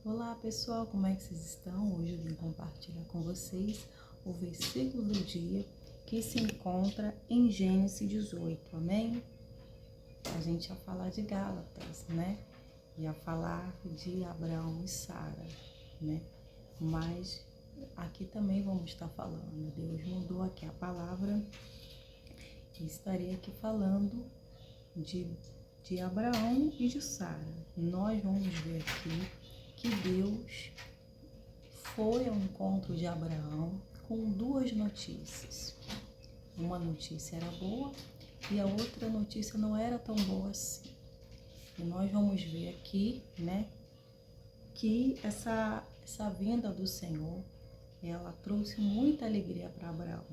Olá pessoal, como é que vocês estão? Hoje eu vim compartilhar com vocês o versículo do dia que se encontra em Gênesis 18, amém? A gente ia falar de Gálatas, né? Ia falar de Abraão e Sara, né? Mas aqui também vamos estar falando. Deus mudou aqui a palavra e estarei aqui falando de Abraão e de Sara. Nós vamos ver aqui que Deus foi ao encontro de Abraão com duas notícias. Uma notícia era boa e a outra notícia não era tão boa assim. E nós vamos ver aqui, né, que essa vinda do Senhor, ela trouxe muita alegria para Abraão,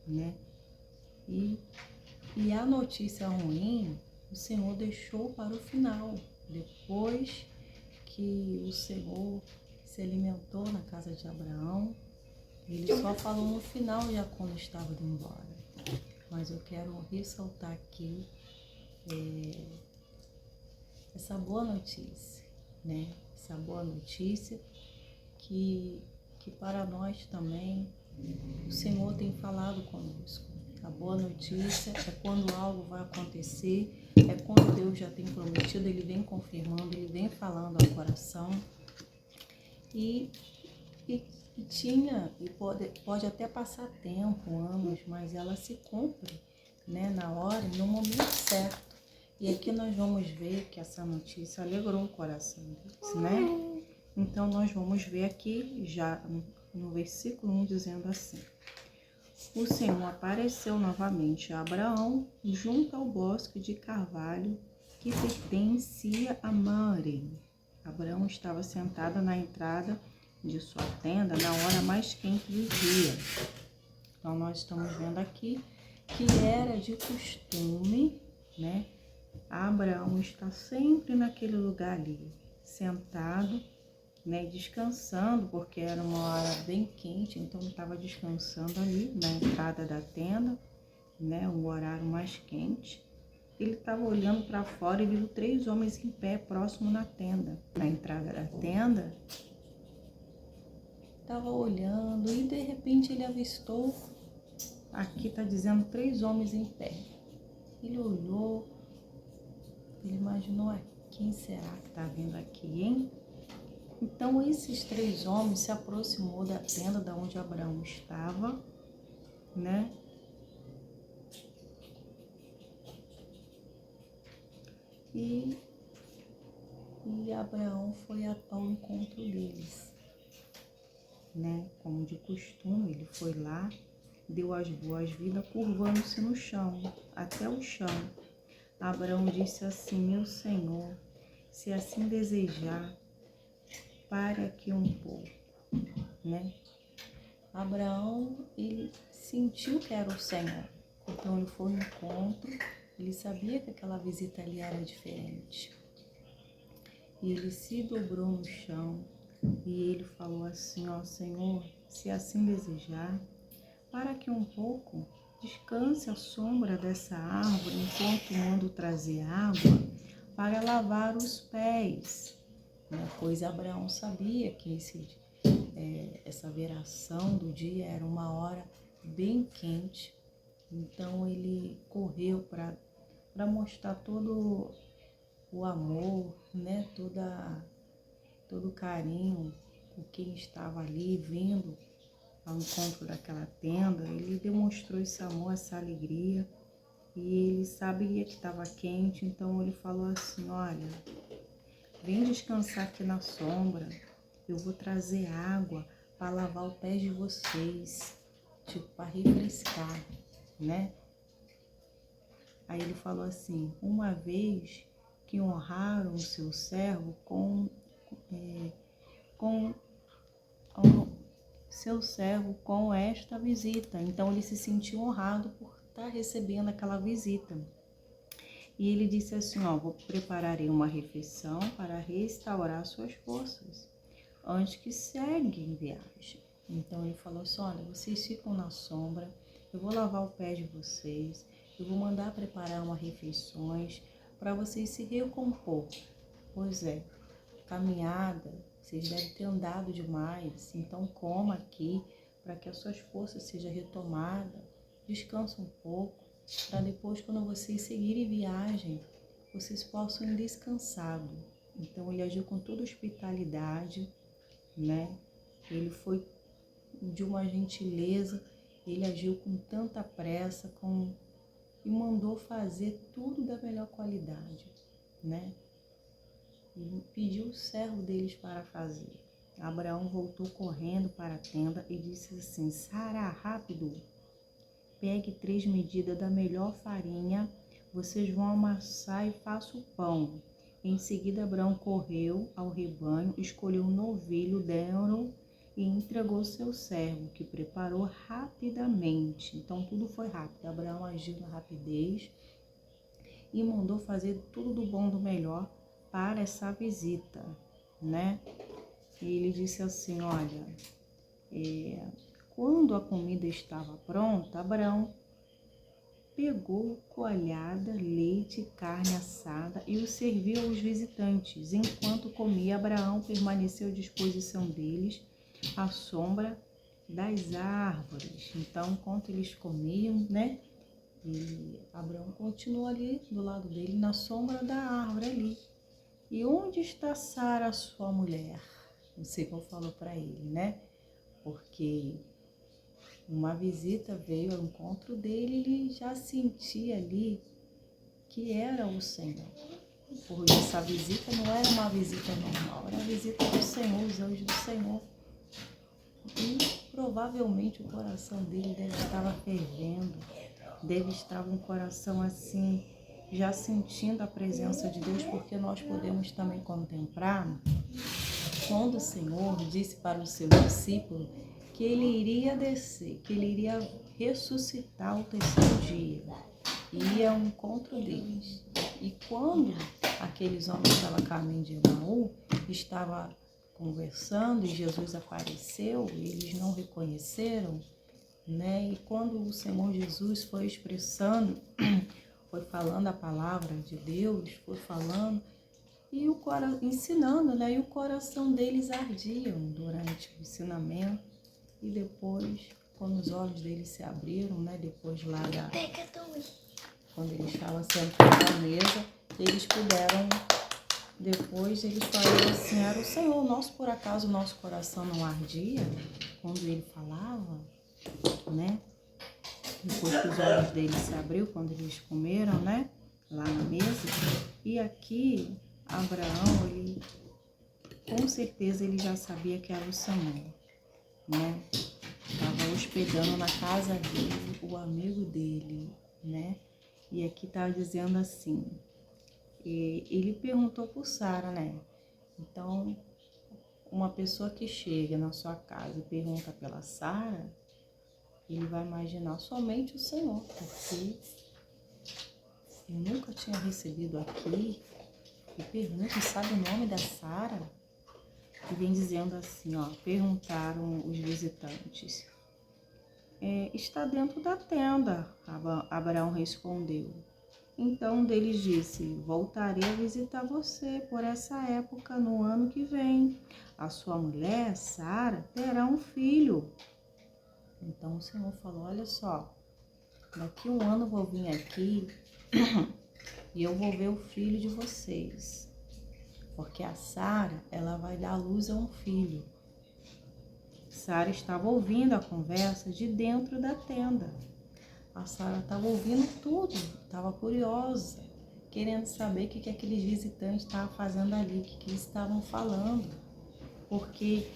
né? E a notícia ruim, o Senhor deixou para o final, depois que o Senhor se alimentou na casa de Abraão. Ele só falou no final, já quando estava indo embora. Mas eu quero ressaltar aqui essa boa notícia, né? Essa boa notícia que para nós também o Senhor tem falado conosco. A boa notícia é quando algo vai acontecer, é quando Deus já tem prometido, Ele vem confirmando, Ele vem falando ao coração. E pode até passar tempo, anos, mas ela se cumpre, né, na hora e no momento certo. E aqui nós vamos ver que essa notícia alegrou o coração deles, né? Então nós vamos ver aqui já no versículo 1 dizendo assim: o Senhor apareceu novamente a Abraão junto ao bosque de carvalho que pertencia a Mamre. Abraão estava sentado na entrada de sua tenda na hora mais quente do dia. Então nós estamos vendo aqui que era de costume, né? Abraão está sempre naquele lugar ali, sentado, né, descansando, porque era uma hora bem quente, então ele estava descansando ali na entrada da tenda, né, um horário mais quente. Ele estava olhando para fora e viu 3 homens em pé próximo na tenda. Na entrada da tenda, estava olhando e de repente ele avistou, aqui está dizendo 3 homens em pé. Ele olhou, ele imaginou, quem será que está vindo aqui, hein? Então esses 3 homens se aproximou da tenda da onde Abraão estava, né? E Abraão foi ao encontro deles, né? Como de costume, ele foi lá, deu as boas-vindas, curvando-se no chão, até o chão. Abraão disse assim: meu Senhor, se assim desejar, pare aqui um pouco, né? Abraão, ele sentiu que era o Senhor, então ele foi ao encontro, ele sabia que aquela visita ali era diferente. E ele se dobrou no chão e ele falou assim: ó Senhor, se assim desejar, para aqui um pouco, descanse à sombra dessa árvore enquanto mando trazer água para lavar os pés. Pois Abraão sabia que essa viração do dia era uma hora bem quente, então ele correu para mostrar todo o amor, né? Todo o carinho por quem estava ali vindo ao encontro daquela tenda. Ele demonstrou esse amor, essa alegria, e ele sabia que estava quente, então ele falou assim: olha, vem descansar aqui na sombra, eu vou trazer água para lavar o pé de vocês, tipo, para refrescar, né? Aí ele falou assim: uma vez que honraram o seu servo com esta visita. Então ele se sentiu honrado por estar recebendo aquela visita. E ele disse assim: prepararei uma refeição para restaurar suas forças, antes que segue em viagem. Então ele falou assim: olha, vocês ficam na sombra, eu vou lavar o pé de vocês, eu vou mandar preparar umas refeições para vocês se recompor. Pois caminhada vocês devem ter andado demais, então coma aqui para que as suas forças sejam retomadas. Descansa um pouco, para depois, quando vocês seguirem viagem, vocês possam ir descansado. Então ele agiu com toda hospitalidade, né? Ele foi de uma gentileza, ele agiu com tanta pressa, e mandou fazer tudo da melhor qualidade, né? E pediu o servo deles para fazer. Abraão voltou correndo para a tenda e disse assim: Sara, rápido, pegue 3 medidas da melhor farinha, vocês vão amassar e faça o pão. Em seguida, Abraão correu ao rebanho, escolheu um novilho, deram e entregou seu servo, que preparou rapidamente. Então, tudo foi rápido. Abraão agiu na rapidez e mandou fazer tudo do bom, do melhor para essa visita, né? E ele disse assim, olha, quando a comida estava pronta, Abraão pegou coalhada, leite, carne assada e o serviu aos visitantes. Enquanto comia, Abraão permaneceu à disposição deles, à sombra das árvores. Então, enquanto eles comiam, né? E Abraão continuou ali do lado dele, na sombra da árvore ali. E onde está Sara, sua mulher? O Senhor falou para ele, né? Porque uma visita veio ao encontro dele, ele já sentia ali que era o Senhor. Porque essa visita não era uma visita normal, era a visita do Senhor, os anjos do Senhor. E provavelmente o coração dele deve estar fervendo, deve estar um coração assim, já sentindo a presença de Deus, porque nós podemos também contemplar quando o Senhor disse para o seu discípulo que ele iria descer, que ele iria ressuscitar ao 3º dia, ia ao encontro deles. E quando aqueles homens estavam a caminho de Emaú, estavam conversando e Jesus apareceu, eles não reconheceram, né? E quando o Senhor Jesus foi expressando, foi falando a palavra de Deus, foi falando e ensinando, né? E o coração deles ardiam durante o ensinamento. E depois, quando os olhos deles se abriram, né? Depois lá quando eles estavam sentados à mesa, eles puderam, depois eles falaram assim, era o Senhor, por acaso o nosso coração não ardia quando ele falava, né? Depois que os olhos deles se abriram, quando eles comeram, né? Lá na mesa. E aqui, Abraão, ele, com certeza ele já sabia que era o Senhor, né? Estava hospedando na casa dele, o amigo dele, né? E aqui tá dizendo assim, ele perguntou por Sara, né? Então, uma pessoa que chega na sua casa e pergunta pela Sara, ele vai imaginar somente o Senhor, porque eu nunca tinha recebido aqui e pergunta, sabe o nome da Sara? E vem dizendo assim, ó, perguntaram os visitantes. Está dentro da tenda, Abraão respondeu. Então um deles disse, voltarei a visitar você por essa época no ano que vem. A sua mulher, Sara, terá um filho. Então o Senhor falou, olha só, daqui 1 ano eu vou vir aqui e eu vou ver o filho de vocês. Porque a Sara, ela vai dar luz a um filho. Sara estava ouvindo a conversa de dentro da tenda. A Sara estava ouvindo tudo, estava curiosa, querendo saber o que aqueles visitantes estavam fazendo ali, o que eles estavam falando. Porque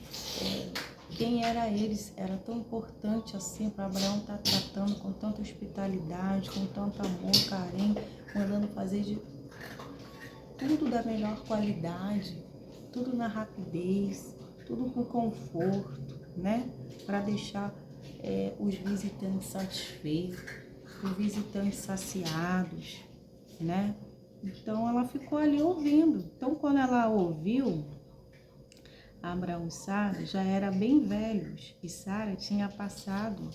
quem era eles era tão importante assim para Abraão estar tratando com tanta hospitalidade, com tanto amor, carinho, mandando fazer de tudo da melhor qualidade, tudo na rapidez, tudo com conforto, né? Para deixar os visitantes satisfeitos, os visitantes saciados, né? Então ela ficou ali ouvindo. Então quando ela ouviu, Abraão e Sara já eram bem velhos e Sara tinha passado,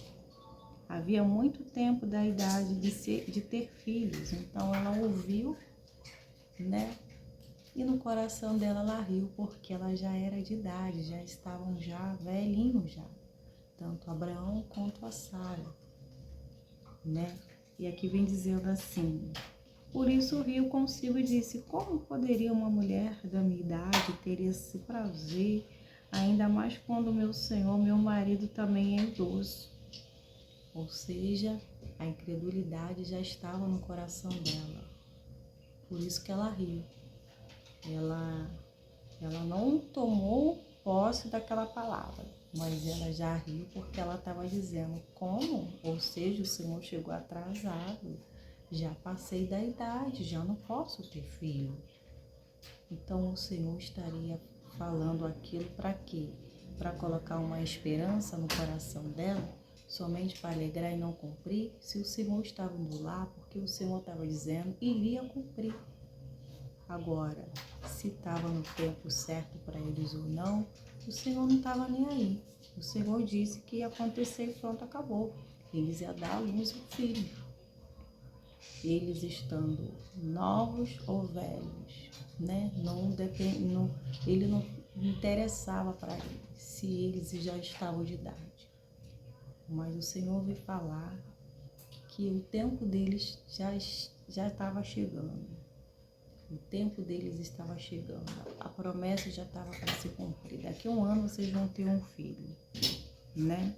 havia muito tempo da idade de ter filhos. Então ela ouviu, né? E no coração dela ela riu, porque ela já era de idade, já estavam já velhinhos já, tanto Abraão quanto a Sara, né? E aqui vem dizendo assim: por isso riu consigo e disse: como poderia uma mulher da minha idade ter esse prazer, ainda mais quando meu senhor, meu marido, também é idoso? Ou seja, a incredulidade já estava no coração dela. Por isso que ela riu. Ela não tomou posse daquela palavra, mas ela já riu porque ela estava dizendo: como? Ou seja, o Senhor chegou atrasado, já passei da idade, já não posso ter filho. Então o Senhor estaria falando aquilo para quê? Para colocar uma esperança no coração dela, somente para alegrar e não cumprir? Se o Senhor estava indo lá, porque o Senhor estava dizendo, iria cumprir. Agora, se estava no tempo certo para eles ou não, o Senhor não estava nem aí. O Senhor disse que ia acontecer e pronto, acabou. Eles iam dar à luz um filho. Eles estando novos ou velhos, né? Ele não interessava para ele se eles já estavam de idade. Mas o Senhor veio falar que o tempo deles já estava chegando. O tempo deles estava chegando, a promessa já estava para se cumprir. Daqui a um ano vocês vão ter um filho, né?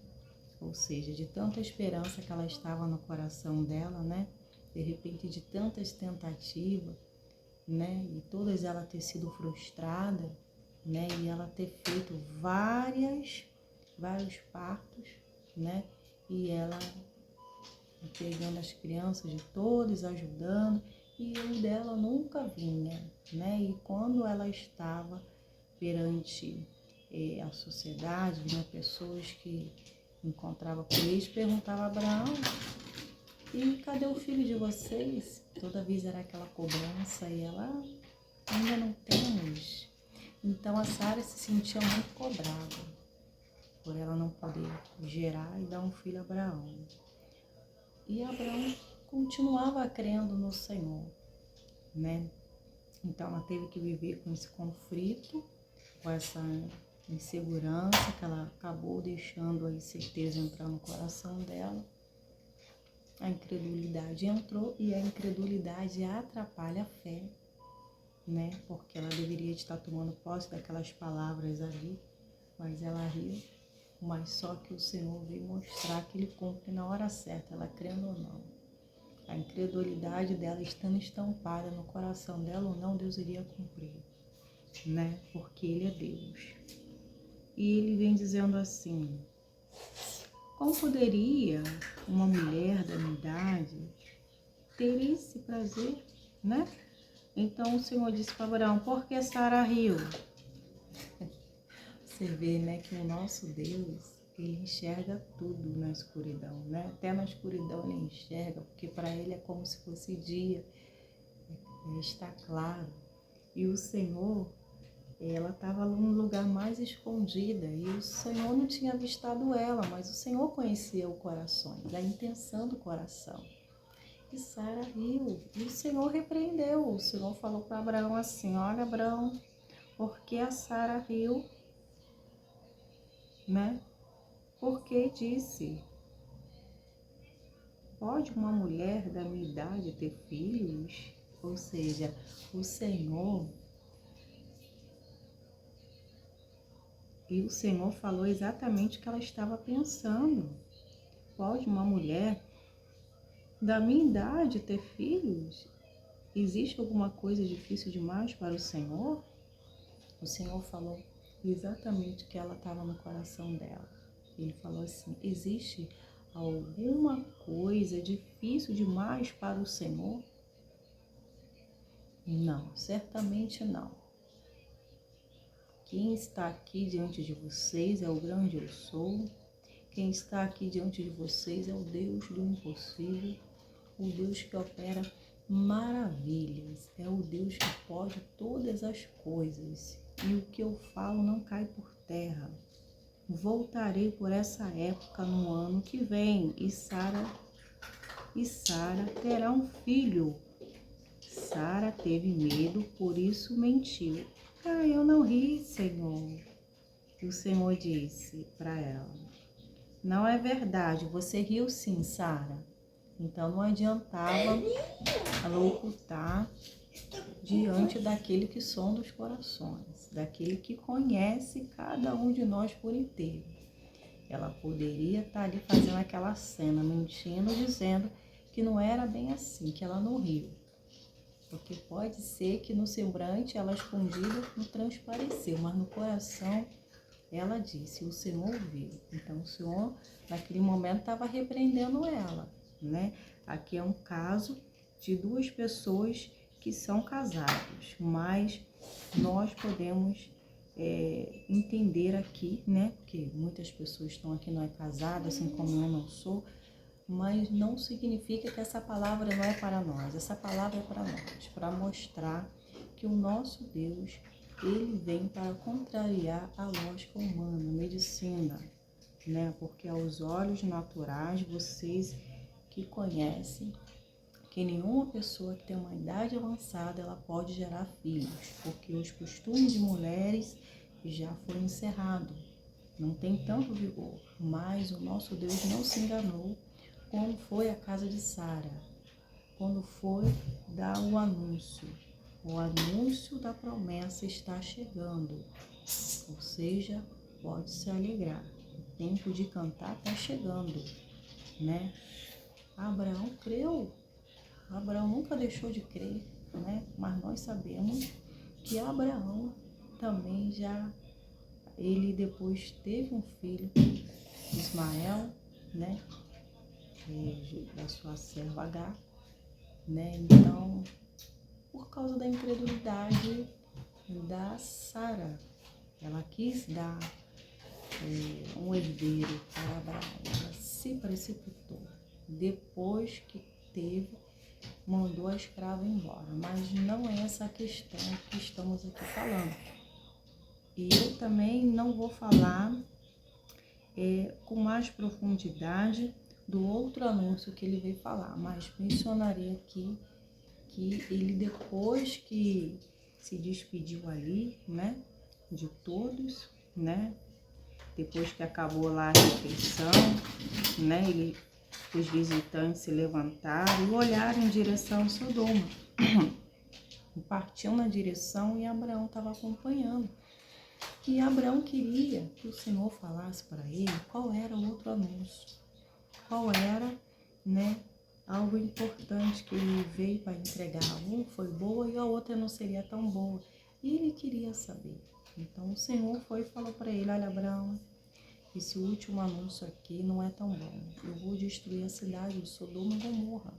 Ou seja, de tanta esperança que ela estava no coração dela, né? De repente, de tantas tentativas, né? E todas ela ter sido frustrada, né? E ela ter feito vários partos, né? E ela pegando as crianças de todos, ajudando, e o dela nunca vinha, né? E quando ela estava perante a sociedade, vinha pessoas que encontravam com eles, perguntavam a Abraão: e cadê o filho de vocês? Toda vez era aquela cobrança e ela: ainda não temos. Então a Sara se sentia muito cobrada por ela não poder gerar e dar um filho a Abraão. E Abraão continuava crendo no Senhor, né? Então ela teve que viver com esse conflito, com essa insegurança que ela acabou deixando a incerteza entrar no coração dela. A incredulidade entrou e a incredulidade atrapalha a fé, né? Porque ela deveria estar tomando posse daquelas palavras ali, mas ela riu. Mas só que o Senhor veio mostrar que Ele cumpre na hora certa, ela crendo ou não. A incredulidade dela estando estampada no coração dela ou não, Deus iria cumprir, né? Porque Ele é Deus. E Ele vem dizendo assim: como poderia uma mulher da minha idade ter esse prazer, né? Então o Senhor disse para Abraão: por que Sara riu? Você vê, né, que o nosso Deus, Ele enxerga tudo na escuridão, né? Até na escuridão Ele enxerga, porque para Ele é como se fosse dia, está claro. E o Senhor, ela estava num lugar mais escondida e o Senhor não tinha avistado ela, mas o Senhor conhecia o coração, a intenção do coração. E Sara riu, e o Senhor repreendeu. O Senhor falou para Abraão assim: olha, Abraão, porque a Sara riu, né? Porque disse: pode uma mulher da minha idade ter filhos? Ou seja, o Senhor falou exatamente o que ela estava pensando. Pode uma mulher da minha idade ter filhos? Existe alguma coisa difícil demais para o Senhor? O Senhor falou exatamente o que ela estava no coração dela. Ele falou assim: existe alguma coisa difícil demais para o Senhor? Não, certamente não. Quem está aqui diante de vocês é o grande eu sou. Quem está aqui diante de vocês é o Deus do impossível, o Deus que opera maravilhas, é o Deus que pode todas as coisas. E o que eu falo não cai por terra. Voltarei por essa época no ano que vem, e Sara terá um filho. Sara teve medo, por isso mentiu. Ah, eu não ri, Senhor. E o Senhor disse para ela: não é verdade, você riu sim, Sara. Então não adiantava ela ocultar diante daquele que sonda os corações, daquele que conhece cada um de nós por inteiro. Ela poderia estar ali fazendo aquela cena, mentindo, dizendo que não era bem assim, que ela não riu. Porque pode ser que no semblante ela escondida não transpareceu, mas no coração ela disse, o Senhor ouviu. Então o Senhor naquele momento estava repreendendo ela, né? Aqui é um caso de duas pessoas que são casados, mas nós podemos entender aqui, né? Porque muitas pessoas estão aqui não é casada, assim como eu não sou, mas não significa que essa palavra não é para nós. Essa palavra é para nós, para mostrar que o nosso Deus, ele vem para contrariar a lógica humana, a medicina, né? Porque aos olhos naturais, vocês que conhecem, que nenhuma pessoa que tem uma idade avançada, ela pode gerar filhos, porque os costumes de mulheres já foi encerrado, não tem tanto vigor, mas o nosso Deus não se enganou, como foi a casa de Sara, quando foi dar o anúncio da promessa está chegando, ou seja, pode se alegrar, o tempo de cantar está chegando, né? Abraão creu, Abraão nunca deixou de crer, né? Mas nós sabemos que Abraão também ele depois teve um filho, Ismael, né? Da sua serva Agar, né? Então, por causa da incredulidade da Sara, ela quis dar um herdeiro para Abraão, ela se precipitou. Depois que mandou a escrava embora, mas não é essa a questão que estamos aqui falando. E eu também não vou falar com mais profundidade do outro anúncio que ele veio falar, mas mencionarei aqui que ele, depois que se despediu ali, né, de todos, né, depois que acabou lá a refeição, né, os visitantes se levantaram e olharam em direção a Sodoma. Partiu na direção e Abraão estava acompanhando. E Abraão queria que o Senhor falasse para ele qual era o outro anúncio, qual era, né, algo importante que ele veio para entregar. Um foi boa e a outra não seria tão boa. E ele queria saber. Então o Senhor foi e falou para ele: olha, Abraão, esse último anúncio aqui não é tão bom. Eu vou destruir a cidade de Sodoma e Gomorra.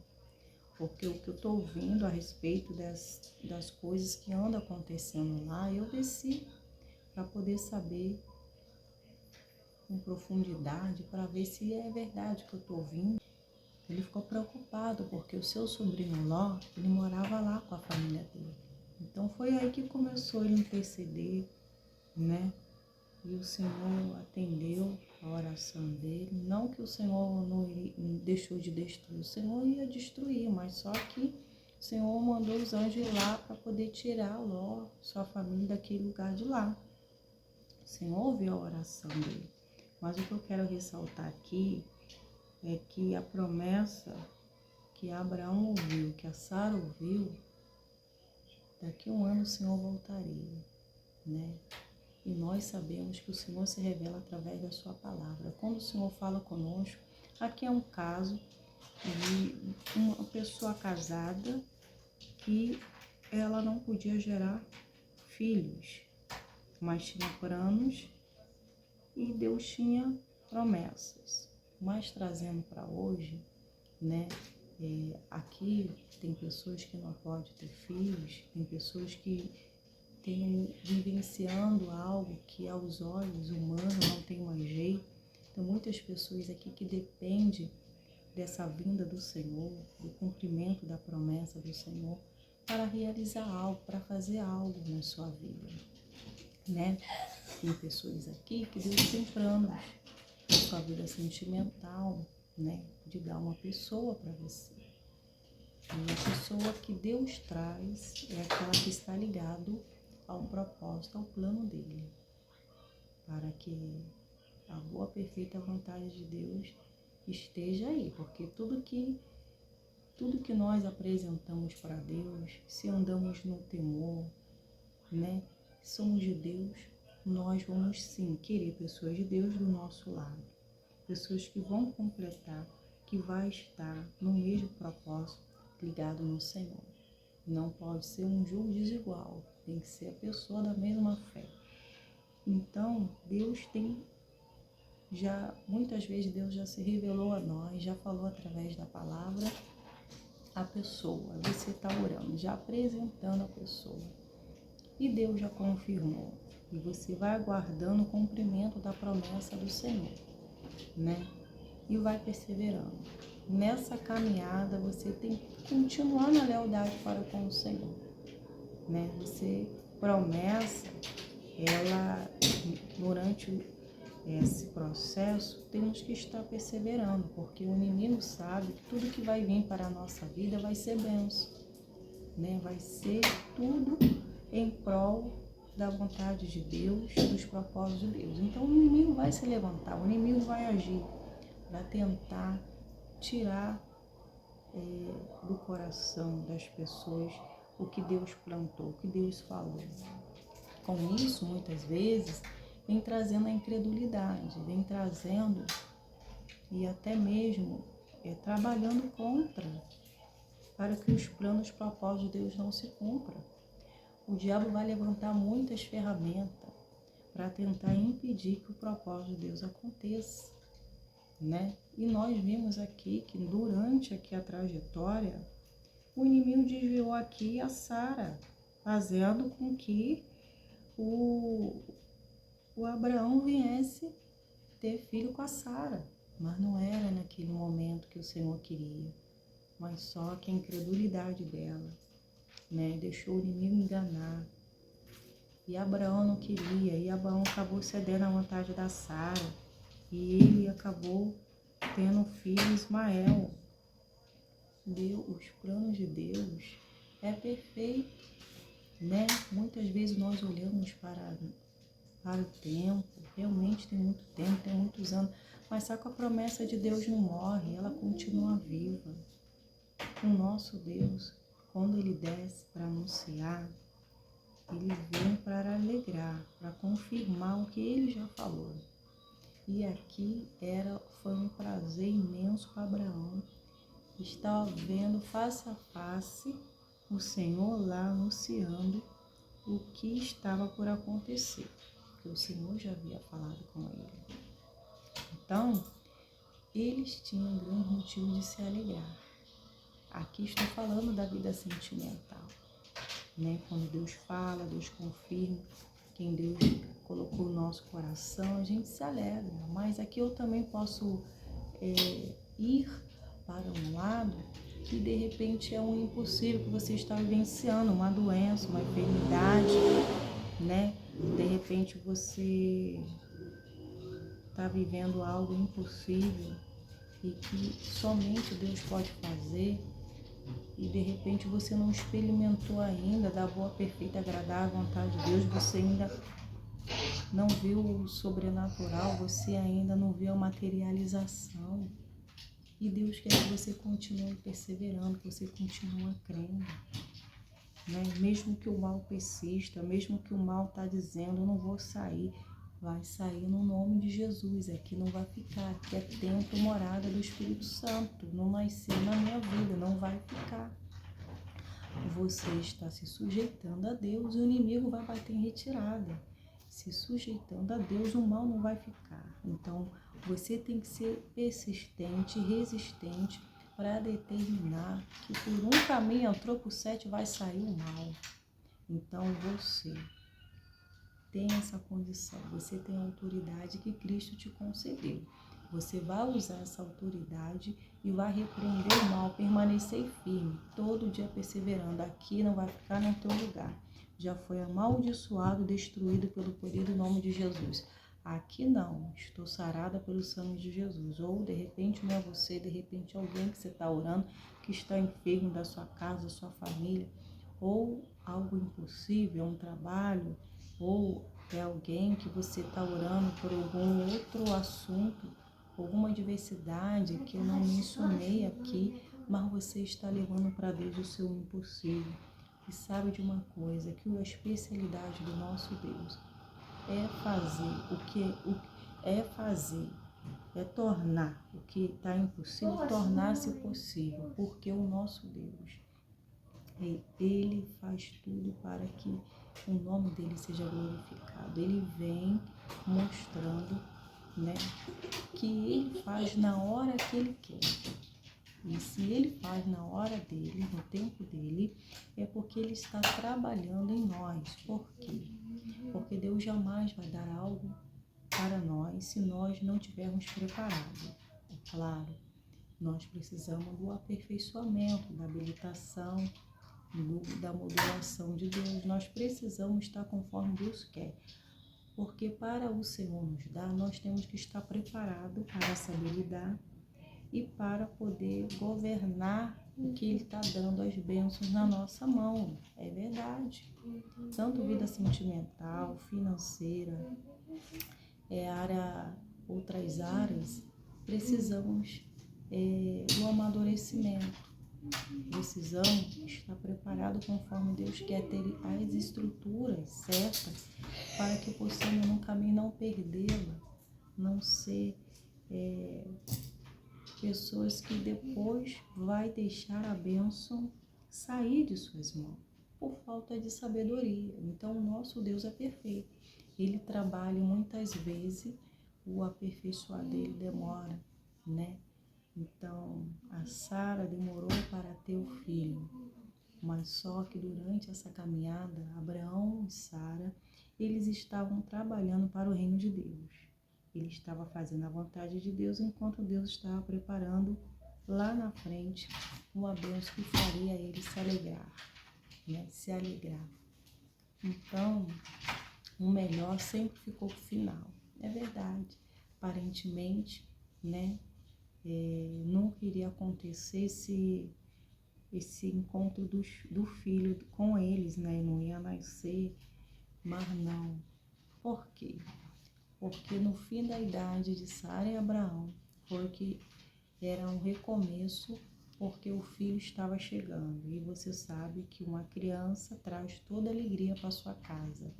Porque o que eu estou ouvindo a respeito das coisas que andam acontecendo lá, eu desci para poder saber com profundidade, para ver se é verdade o que eu estou ouvindo. Ele ficou preocupado, porque o seu sobrinho Ló, ele morava lá com a família dele. Então foi aí que começou ele a interceder, né? E o Senhor atendeu a oração dele. Não que o Senhor não deixou de destruir, o Senhor ia destruir, mas só que o Senhor mandou os anjos ir lá para poder tirar Ló, sua família, daquele lugar de lá. O Senhor ouviu a oração dele. Mas o que eu quero ressaltar aqui é que a promessa que Abraão ouviu, que a Sara ouviu, daqui a um ano o Senhor voltaria, né? E nós sabemos que o Senhor se revela através da sua palavra. Quando o Senhor fala conosco, aqui é um caso de uma pessoa casada que ela não podia gerar filhos, mas tinha planos e Deus tinha promessas. Mas trazendo para hoje, né? Aqui tem pessoas que não podem ter filhos, tem pessoas que estão vivenciando algo que aos olhos humanos não tem mais jeito. Tem muitas pessoas aqui que dependem dessa vinda do Senhor, do cumprimento da promessa do Senhor, para realizar algo, para fazer algo na sua vida, né? Tem pessoas aqui que Deus tem planos na sua vida sentimental, né? De dar uma pessoa para você. E a pessoa que Deus traz é aquela que está ligado ao propósito, ao plano dele, para que a boa, perfeita vontade de Deus esteja aí, porque tudo que nós apresentamos para Deus, se andamos no temor, né, somos de Deus, nós vamos sim querer pessoas de Deus do nosso lado, pessoas que vão completar, que vai estar no mesmo propósito, ligado no Senhor. Não pode ser um julgo desigual, tem que ser a pessoa da mesma fé. Então, muitas vezes Deus já se revelou a nós, já falou através da palavra a pessoa. Você está orando, já apresentando a pessoa. E Deus já confirmou. E você vai aguardando o cumprimento da promessa do Senhor, né? E vai perseverando. Nessa caminhada, você tem que continuar na lealdade para com o Senhor, né? Promessa, ela, durante esse processo, temos que estar perseverando, porque o inimigo sabe que tudo que vai vir para a nossa vida vai ser bênção, né? Vai ser tudo em prol da vontade de Deus, dos propósitos de Deus. Então o inimigo vai se levantar, o inimigo vai agir para tentar tirar do coração das pessoas o que Deus plantou, o que Deus falou. Com isso, muitas vezes, vem trazendo a incredulidade, vem trazendo e até mesmo trabalhando contra, para que os planos, os propósitos de Deus não se cumpram. O diabo vai levantar muitas ferramentas para tentar impedir que o propósito de Deus aconteça, né? E nós vimos aqui que durante a trajetória, o inimigo desviou aqui a Sara, fazendo com que o Abraão viesse ter filho com a Sara. Mas não era naquele momento que o Senhor queria, mas só que a incredulidade dela, né, deixou o inimigo enganar. E Abraão não queria, e Abraão acabou cedendo à vontade da Sara, e ele acabou tendo o filho Ismael. Os planos de Deus é perfeito, né? Muitas vezes nós olhamos para o tempo, realmente tem muito tempo, tem muitos anos, mas só que a promessa de Deus não morre, ela continua viva. O nosso Deus, quando ele desce para anunciar, ele vem para alegrar, para confirmar o que ele já falou. E aqui foi um prazer imenso para Abraão. Estava vendo face a face o Senhor lá anunciando o que estava por acontecer, porque o Senhor já havia falado com ele. Então, eles tinham um grande motivo de se alegrar. Aqui estou falando da vida sentimental, né? Quando Deus fala, Deus confirma, quem Deus colocou no nosso coração, a gente se alegra. Mas aqui eu também posso ir para um lado que de repente é um impossível que você está vivenciando, uma doença, uma enfermidade, né? De repente você está vivendo algo impossível e que somente Deus pode fazer, e de repente você não experimentou ainda da boa, perfeita, agradável vontade de Deus, você ainda não viu o sobrenatural, você ainda não viu a materialização. E Deus quer que você continue perseverando, que você continue crendo, né? Mesmo que o mal persista, mesmo que o mal está dizendo, eu não vou sair, vai sair no nome de Jesus. Aqui não vai ficar, aqui é templo, morada do Espírito Santo, não vai ser na minha vida, não vai ficar. Você está se sujeitando a Deus, o inimigo vai bater em retirada. Se sujeitando a Deus, o mal não vai ficar. Então, você tem que ser persistente, resistente, para determinar que por um caminho entrou por 7, vai sair o mal. Então, você tem essa condição, você tem a autoridade que Cristo te concedeu. Você vai usar essa autoridade e vai repreender o mal, permanecer firme, todo dia perseverando. Aqui não vai ficar no teu lugar. Já foi amaldiçoado, destruído pelo poder do nome de Jesus. Aqui não, estou sarada pelo sangue de Jesus. Ou de repente não é você, de repente alguém que você está orando, que está enfermo da sua casa, da sua família, ou algo impossível, um trabalho, ou é alguém que você está orando por algum outro assunto, alguma adversidade que eu não mencionei aqui, mas você está levando para Deus o seu impossível. E sabe de uma coisa, que a especialidade do nosso Deus é é tornar o que está impossível, tornar-se possível, porque o nosso Deus, Ele faz tudo para que o nome dele seja glorificado. Ele vem mostrando, né, que ele faz na hora que ele quer. E se ele faz na hora dele, no tempo dele, é porque ele está trabalhando em nós. Por quê? Porque Deus jamais vai dar algo para nós se nós não tivermos preparado. É claro, nós precisamos do aperfeiçoamento, da habilitação, da modulação de Deus. Nós precisamos estar conforme Deus quer. Porque para o Senhor nos dar, nós temos que estar preparados para saber lidar e para poder governar o que Ele está dando, as bênçãos na nossa mão. É verdade. Tanto vida sentimental, financeira, outras áreas, precisamos do amadurecimento. Precisamos estar preparados conforme Deus quer, ter as estruturas certas para que possamos no caminho não perdê-la, não ser pessoas que depois vai deixar a bênção sair de suas mãos por falta de sabedoria. Então o nosso Deus é perfeito. Ele trabalha muitas vezes, o aperfeiçoar dele demora, né? Então, a Sara demorou para ter o filho, mas só que durante essa caminhada, Abraão e Sara, eles estavam trabalhando para o reino de Deus. Ele estava fazendo a vontade de Deus, enquanto Deus estava preparando lá na frente uma bênção que faria ele se alegrar, né? Se alegrar. Então, o melhor sempre ficou pro final. É verdade. Aparentemente, né? Nunca iria acontecer esse encontro do filho com eles, né? Não ia nascer, mas não. Por quê? Porque no fim da idade de Sara e Abraão, foi que era um recomeço, porque o filho estava chegando. E você sabe que uma criança traz toda alegria para sua casa,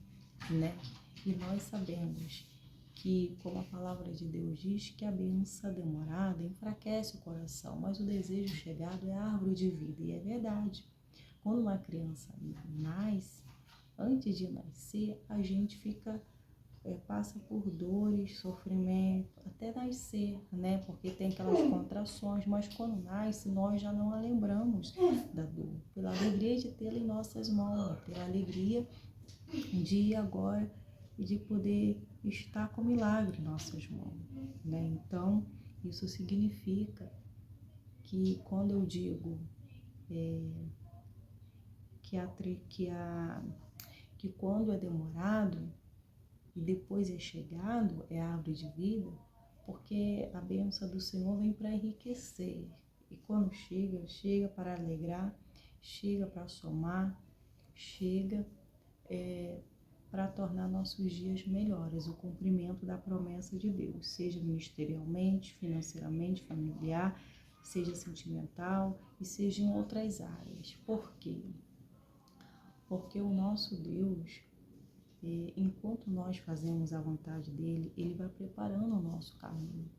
né? E nós sabemos que, como a palavra de Deus diz, que a bênção demorada enfraquece o coração, mas o desejo chegado é a árvore de vida. E é verdade. Quando uma criança nasce, antes de nascer, a gente passa por dores, sofrimento, até nascer, né? Porque tem aquelas contrações, mas quando nasce, nós já não a lembramos da dor. Pela alegria de tê-la em nossas mãos, pela alegria de ir agora e de poder estar com milagre em nossas mãos, né? Então, isso significa que quando eu digo que quando é demorado e depois é chegado, é a árvore de vida, porque a bênção do Senhor vem para enriquecer. E quando chega para alegrar, chega para somar, chega para tornar nossos dias melhores, o cumprimento da promessa de Deus, seja ministerialmente, financeiramente, familiar, seja sentimental e seja em outras áreas. Por quê? Porque o nosso Deus, enquanto nós fazemos a vontade dele, ele vai preparando o nosso caminho.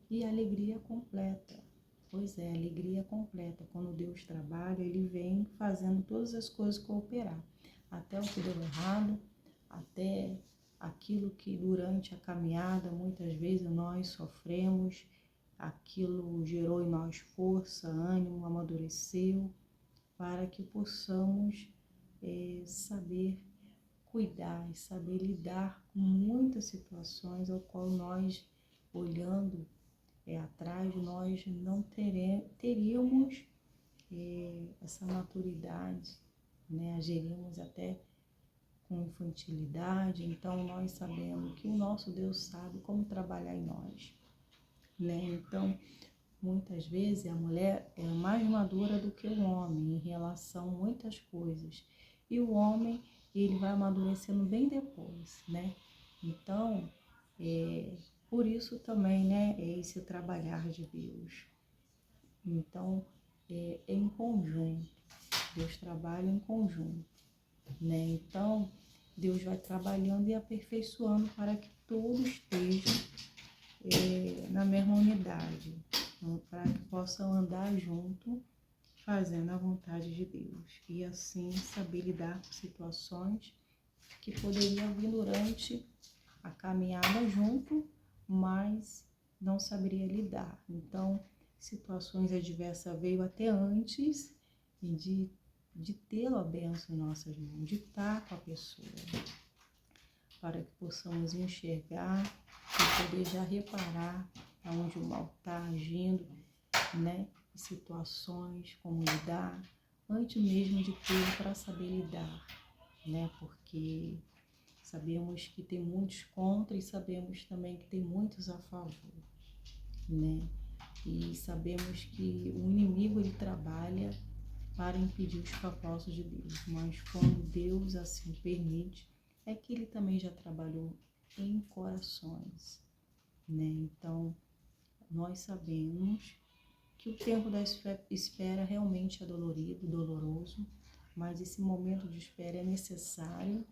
E a alegria completa. Pois é, a alegria completa. Quando Deus trabalha, ele vem fazendo todas as coisas cooperar. Até o que deu errado, até aquilo que durante a caminhada muitas vezes nós sofremos, aquilo gerou em nós força, ânimo, amadureceu, para que possamos saber cuidar e saber lidar com muitas situações ao qual nós, olhando atrás, nós não teríamos essa maturidade, né? Agiríamos até com infantilidade. Então nós sabemos que o nosso Deus sabe como trabalhar em nós, né? Então, muitas vezes a mulher é mais madura do que o homem em relação a muitas coisas. E o homem, ele vai amadurecendo bem depois, né? Então, por isso também, né, é esse trabalhar de Deus. Então, é em conjunto. Deus trabalha em conjunto, né? Então, Deus vai trabalhando e aperfeiçoando para que todos estejam na mesma unidade, para que possam andar junto, fazendo a vontade de Deus. E assim saber lidar com situações que poderiam vir durante a caminhada junto, mas não saberia lidar. Então, situações adversas veio até antes de ter a bênção em nossas mãos, de estar com a pessoa, para que possamos enxergar e poder já reparar aonde o mal está agindo, né? Situações, como lidar, antes mesmo de ter para saber lidar, né? Porque sabemos que tem muitos contra e sabemos também que tem muitos a favor, né? E sabemos que o inimigo, ele trabalha para impedir os propósitos de Deus, mas quando Deus assim permite, é que ele também já trabalhou em corações, né? Então, nós sabemos que o tempo da espera realmente é dolorido, doloroso, mas esse momento de espera é necessário,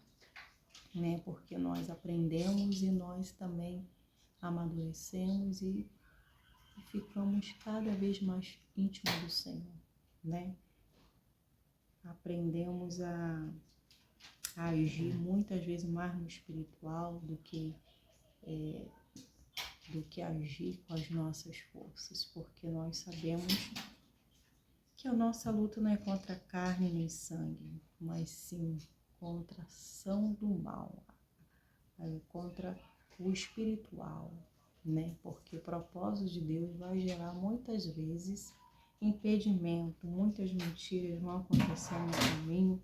né? Porque nós aprendemos e nós também amadurecemos e ficamos cada vez mais íntimos do Senhor, né? Aprendemos a agir muitas vezes mais no espiritual do que agir com as nossas forças, porque nós sabemos que a nossa luta não é contra carne nem sangue, mas sim contra a ação do mal, contra o espiritual, né? Porque o propósito de Deus vai gerar muitas vezes impedimento, muitas mentiras vão acontecer no caminho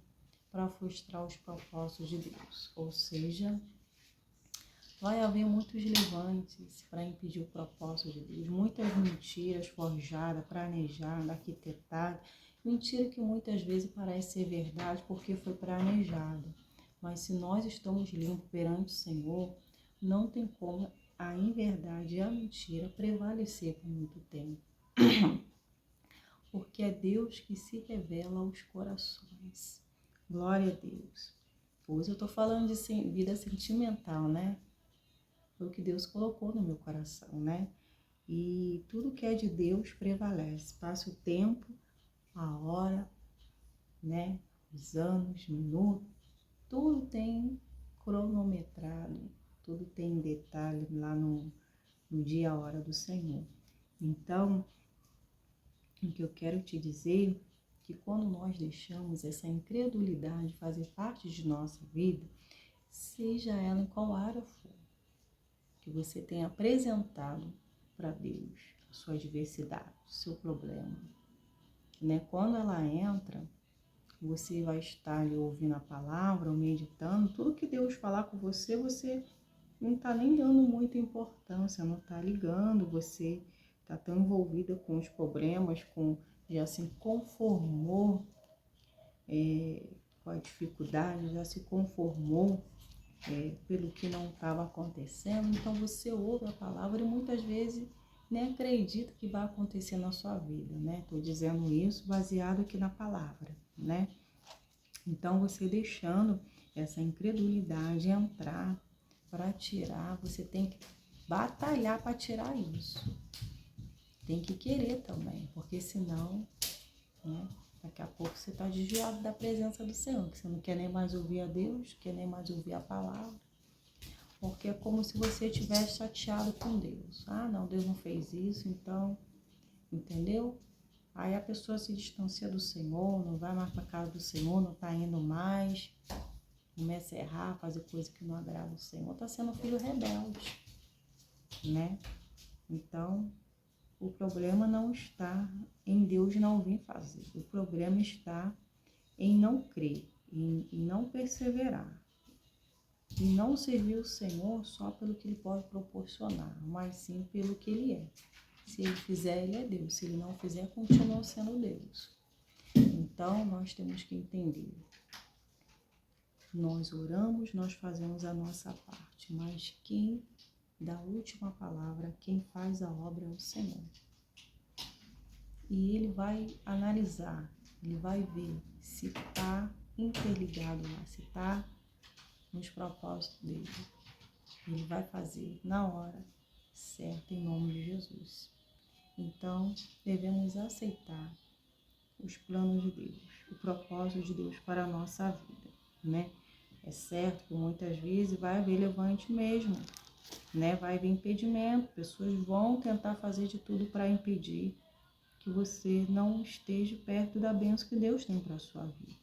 para frustrar os propósitos de Deus. Ou seja, vai haver muitos levantes para impedir o propósito de Deus, muitas mentiras forjadas, planejadas, arquitetadas, mentira que muitas vezes parece ser verdade porque foi planejada. Mas se nós estamos limpos perante o Senhor, não tem como a inverdade e a mentira prevalecer por muito tempo. Porque é Deus que se revela aos corações. Glória a Deus. Hoje eu estou falando de vida sentimental, né? Foi o que Deus colocou no meu coração, né? E tudo que é de Deus prevalece. Passa o tempo, a hora, né? Os anos, minutos, tudo tem cronometrado, tudo tem detalhe lá no dia e a hora do Senhor. Então, o que eu quero te dizer é que quando nós deixamos essa incredulidade fazer parte de nossa vida, seja ela em qual área for, que você tenha apresentado para Deus a sua adversidade, o seu problema, né? Quando ela entra, você vai estar ali ouvindo a palavra, ou meditando, tudo que Deus falar com você, você não está nem dando muita importância, não está ligando, você está tão envolvida com os problemas, já se conformou com a dificuldade, já se conformou pelo que não estava acontecendo. Então você ouve a palavra e muitas vezes nem acredita que vai acontecer na sua vida, né? Estou dizendo isso baseado aqui na palavra, né? Então você deixando essa incredulidade entrar para tirar, você tem que batalhar para tirar isso. Tem que querer também, porque senão, né, daqui a pouco você está desviado da presença do Senhor, que você não quer nem mais ouvir a Deus, quer nem mais ouvir a palavra, porque é como se você estivesse chateado com Deus. Ah, não, Deus não fez isso, então, entendeu? Aí a pessoa se distancia do Senhor, não vai mais para a casa do Senhor, não está indo mais, começa a errar, fazer coisa que não agrada o Senhor, está sendo filho rebelde, né? Então, o problema não está em Deus não vir fazer. O problema está em não crer, em não perseverar, E não servir o Senhor só pelo que Ele pode proporcionar, mas sim pelo que Ele é. Se Ele fizer, Ele é Deus. Se Ele não fizer, continua sendo Deus. Então, nós temos que entender. Nós oramos, nós fazemos a nossa parte, mas quem dá a última palavra, quem faz a obra é o Senhor. E Ele vai analisar, Ele vai ver se está interligado lá, se está nos propósitos dele. Ele vai fazer na hora certa, em nome de Jesus. Então, devemos aceitar os planos de Deus, o propósito de Deus para a nossa vida, né? É certo que muitas vezes vai haver levante mesmo, né? Vai haver impedimento, pessoas vão tentar fazer de tudo para impedir que você não esteja perto da bênção que Deus tem para a sua vida.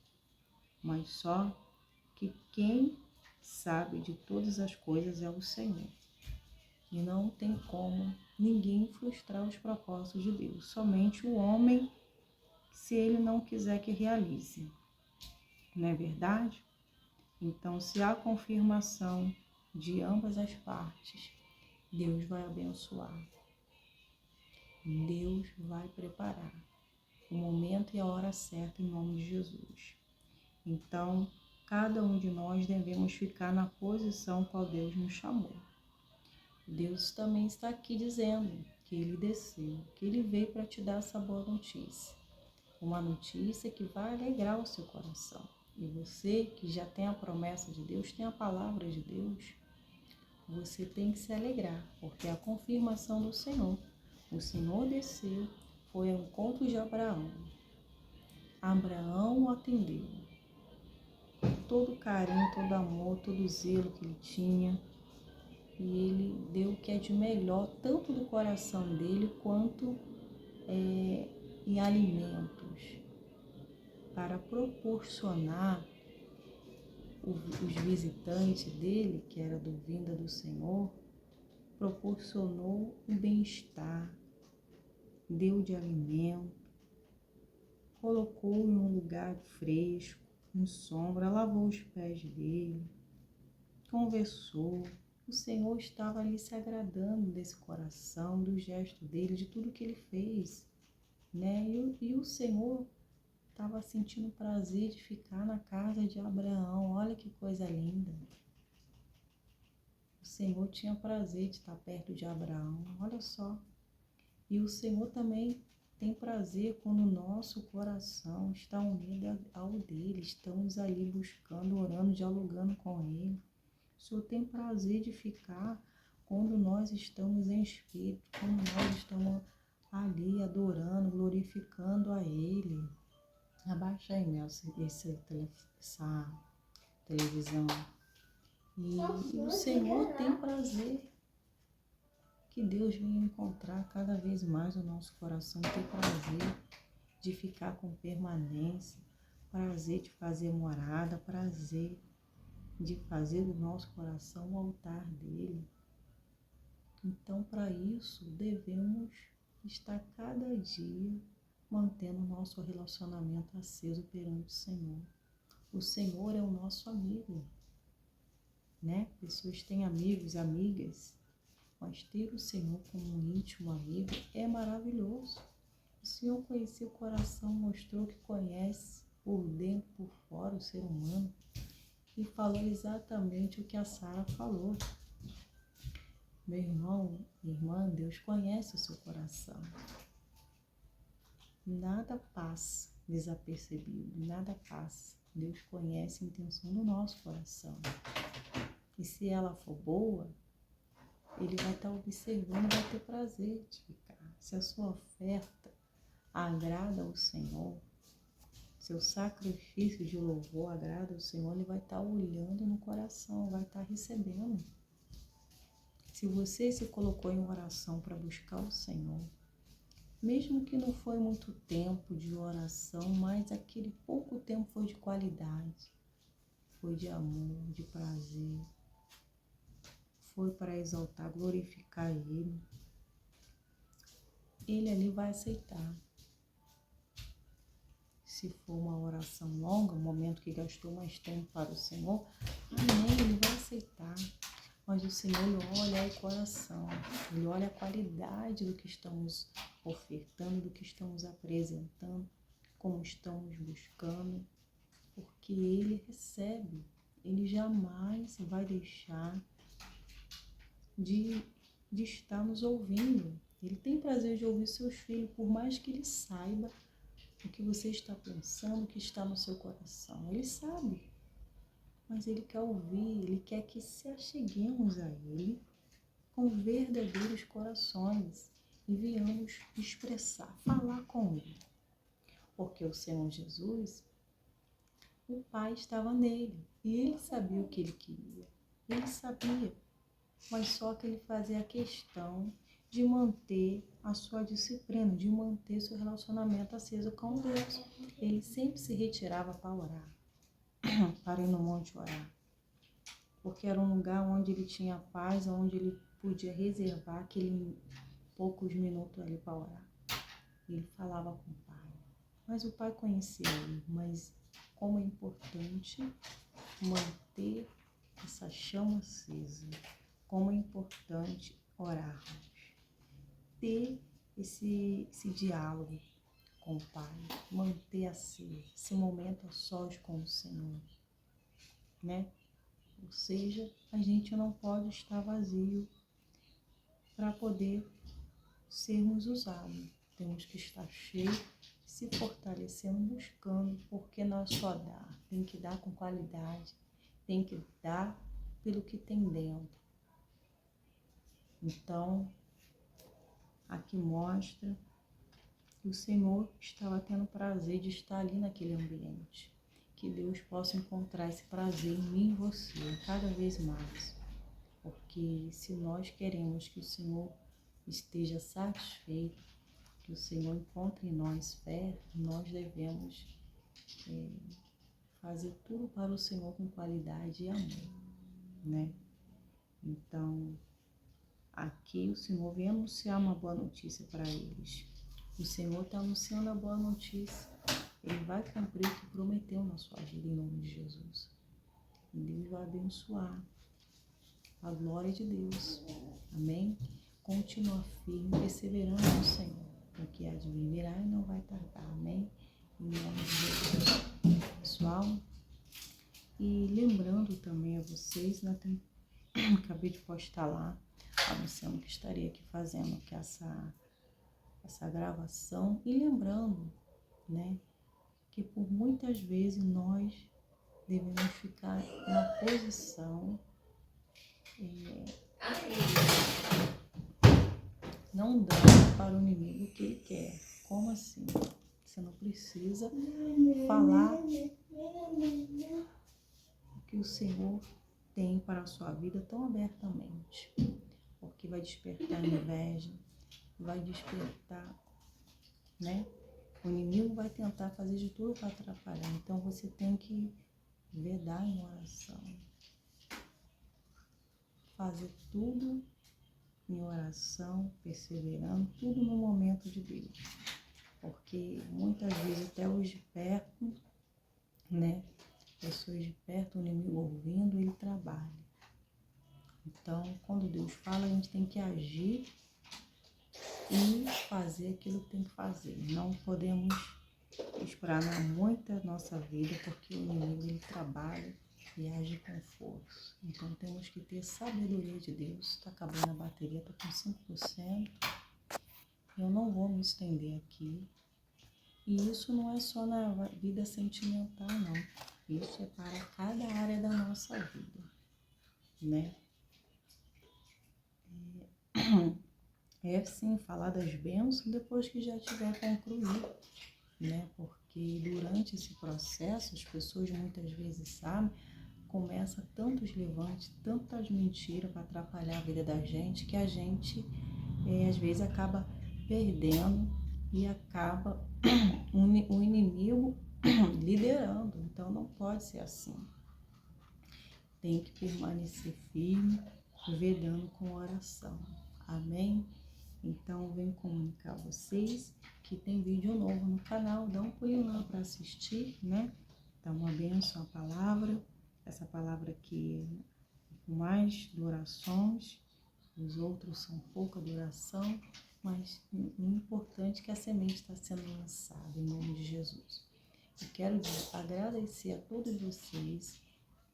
Mas só que quem sabe de todas as coisas é o Senhor. E não tem como ninguém frustrar os propósitos de Deus. Somente o homem, se ele não quiser que realize. Não é verdade? Então, se há confirmação de ambas as partes, Deus vai abençoar. Deus vai preparar o momento e a hora certa em nome de Jesus. Então, cada um de nós devemos ficar na posição qual Deus nos chamou. Deus também está aqui dizendo que Ele desceu, que Ele veio para te dar essa boa notícia. Uma notícia que vai alegrar o seu coração. E você que já tem a promessa de Deus, tem a palavra de Deus, você tem que se alegrar, porque é a confirmação do Senhor. O Senhor desceu, foi ao encontro de Abraão. Abraão o atendeu. Todo carinho, todo amor, todo zelo que ele tinha. E ele deu o que é de melhor, tanto do coração dele, quanto em alimentos, para proporcionar os visitantes dele, que era do vinda do Senhor, proporcionou um bem-estar, deu de alimento, colocou em um lugar fresco, em sombra, lavou os pés dele, conversou. O Senhor estava ali se agradando desse coração, do gesto dele, de tudo que ele fez, né? E o Senhor estava sentindo prazer de ficar na casa de Abraão. Olha que coisa linda. O Senhor tinha prazer de estar perto de Abraão, olha só. E o Senhor também tem prazer quando o nosso coração está unido ao dele, estamos ali buscando, orando, dialogando com ele. O Senhor tem prazer de ficar quando nós estamos em espírito, quando nós estamos ali adorando, glorificando a Ele. Abaixa aí, Nelson, essa televisão. E o Senhor tem prazer que Deus venha encontrar cada vez mais o nosso coração, tem prazer de ficar com permanência, prazer de fazer morada, prazer de fazer do nosso coração o altar dele. Então, para isso, devemos estar cada dia mantendo o nosso relacionamento aceso perante o Senhor. O Senhor é o nosso amigo, né? Pessoas têm amigos, amigas, mas ter o Senhor como um íntimo amigo é maravilhoso. O Senhor conheceu o coração, mostrou que conhece por dentro, por fora o ser humano. E falou exatamente o que a Sara falou. Meu irmão, minha irmã, Deus conhece o seu coração. Nada passa desapercebido, nada passa. Deus conhece a intenção do nosso coração. E se ela for boa, Ele vai estar observando, vai ter prazer de ficar. Se a sua oferta agrada ao Senhor, seu sacrifício de louvor agrada ao Senhor, Ele vai estar olhando no coração, vai estar recebendo. Se você se colocou em oração para buscar o Senhor, mesmo que não foi muito tempo de oração, mas aquele pouco tempo foi de qualidade, foi de amor, de prazer, foi para exaltar, glorificar Ele, Ele ali vai aceitar. Se for uma oração longa, um momento que gastou mais tempo para o Senhor, amém, Ele vai aceitar. o Senhor ele olha o coração, Ele olha a qualidade do que estamos ofertando, do que estamos apresentando, como estamos buscando, porque Ele recebe, Ele jamais vai deixar de estar nos ouvindo. Ele tem prazer de ouvir seus filhos, por mais que Ele saiba o que você está pensando, o que está no seu coração. Ele sabe, mas Ele quer ouvir, Ele quer que se acheguemos a Ele com verdadeiros corações e viemos expressar, falar com Ele. Porque o Senhor Jesus, o Pai estava nele e Ele sabia o que Ele queria. Ele sabia, mas só que Ele fazia a questão de manter a sua disciplina, de manter seu relacionamento aceso com Deus. Ele sempre se retirava para orar, para ir no monte orar, porque era um lugar onde ele tinha paz, onde ele podia reservar aqueles poucos minutos ali para orar. Ele falava com o Pai, mas o Pai conhecia ele, mas como é importante manter essa chama acesa, como é importante orarmos, ter esse diálogo com o Pai, manter aceso, esse momento a sós com o Senhor, né? Ou seja, a gente não pode estar vazio para poder sermos usados. Temos que estar cheio, se fortalecendo, buscando, porque não é só dar, tem que dar com qualidade, tem que dar pelo que tem dentro. Então, aqui mostra que o Senhor estava tendo prazer de estar ali naquele ambiente. Que Deus possa encontrar esse prazer em mim e você, cada vez mais. Porque se nós queremos que o Senhor esteja satisfeito, que o Senhor encontre em nós fé, nós devemos fazer tudo para o Senhor com qualidade e amor, né? Então, aqui o Senhor vem anunciar uma boa notícia para eles. O Senhor está anunciando a boa notícia. Ele vai cumprir o que prometeu na sua vida, em nome de Jesus. E Deus vai abençoar a glória de Deus. Amém? Continua firme, perseverando no Senhor, porque há de vir virá e não vai tardar. Amém? Em nome de Jesus. Pessoal, e lembrando também a vocês, né, acabei de postar lá, anunciando que estaria aqui fazendo aqui essa gravação e lembrando, né, que por muitas vezes nós devemos ficar na posição não dando para o inimigo o que ele quer. Como assim? Você não precisa falar o que o Senhor tem para a sua vida tão abertamente, porque vai despertar inveja, vai despertar, né? O inimigo vai tentar fazer de tudo para atrapalhar. Então você tem que vedar em oração, fazer tudo em oração, perseverando, tudo no momento de Deus. Porque muitas vezes até os de perto, né? Pessoas de perto, o inimigo ouvindo, ele trabalha. Então, quando Deus fala, a gente tem que agir e fazer aquilo que tem que fazer. Não podemos esperar muito a nossa vida, porque o inimigo ele trabalha e age com força. Então temos que ter sabedoria de Deus. Está acabando a bateria, está com 5%. Eu não vou me estender aqui. E isso não é só na vida sentimental, não. Isso é para cada área da nossa vida, né? É sim, falar das bênçãos depois que já tiver concluído, né? Porque durante esse processo, as pessoas muitas vezes sabem, começa tantos levantes, tantas mentiras para atrapalhar a vida da gente, que a gente às vezes acaba perdendo e acaba o inimigo liderando. Então não pode ser assim. Tem que permanecer firme, vedando com oração. Amém? Então, venho comunicar a vocês que tem vídeo novo no canal. Dá um pulinho lá para assistir, né? Dá uma bênção a palavra. Essa palavra aqui mais durações, os outros são pouca duração, mas o importante é que a semente está sendo lançada em nome de Jesus. Eu quero agradecer a todos vocês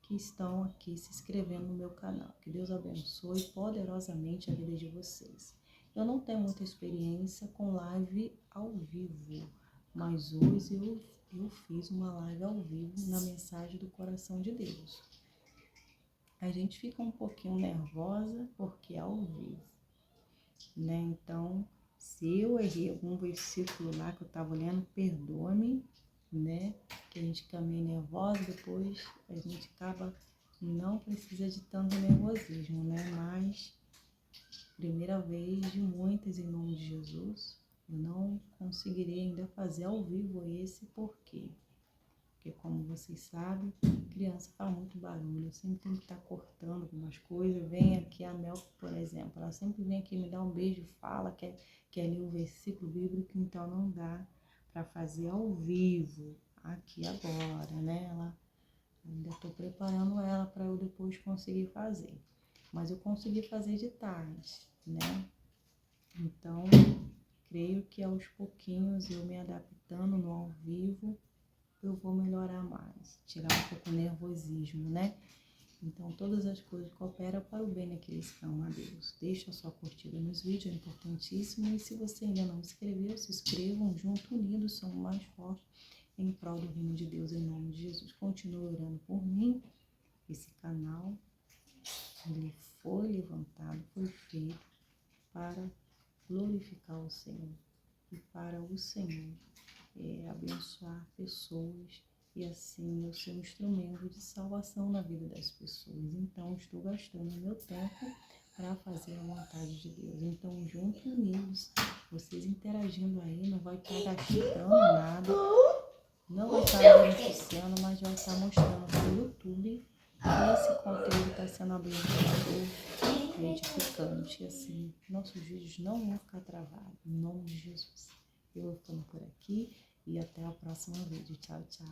que estão aqui se inscrevendo no meu canal. Que Deus abençoe poderosamente a vida de vocês. Eu não tenho muita experiência com live ao vivo, mas hoje eu fiz uma live ao vivo na mensagem do coração de Deus. A gente fica um pouquinho nervosa porque é ao vivo, né? Então, se eu errei algum versículo lá que eu estava lendo, perdoa-me, né? Que a gente fica meio nervosa, depois a gente acaba, não precisa de tanto nervosismo, né? Mas, primeira vez de muitas em nome de Jesus, eu não conseguirei ainda fazer ao vivo esse porquê. Porque, como vocês sabem, criança faz muito barulho, eu sempre tenho que estar cortando algumas coisas. Vem aqui a Mel, por exemplo, ela sempre vem aqui me dar um beijo, fala, quer ler o versículo bíblico, então não dá para fazer ao vivo, aqui agora, né? Ainda estou preparando ela para eu depois conseguir fazer. Mas eu consegui fazer de tarde, né? Então, creio que aos pouquinhos eu me adaptando no ao vivo, eu vou melhorar mais, tirar um pouco o nervosismo, né? Então, todas as coisas cooperam para o bem daqueles que amam a Deus. Deixa a sua curtida nos vídeos, é importantíssimo. E se você ainda não se inscreveu, se inscrevam, junto, unidos, somos mais fortes em prol do reino de Deus, em nome de Jesus. Continue orando por mim. Esse canal, ele foi levantado, foi feito para glorificar o Senhor e para o Senhor abençoar pessoas e assim eu ser um instrumento de salvação na vida das pessoas. Então, estou gastando meu tempo para fazer a vontade de Deus. Então, juntos, unidos, vocês interagindo aí, não vai estar gastando nada, não vai estar beneficiando, mas vai estar mostrando para o YouTube que esse conteúdo está sendo abençoador, edificante. E assim, nossos vídeos não vão ficar travados, em nome de Jesus. Eu vou ficando por aqui e até o próximo vídeo. Tchau, tchau.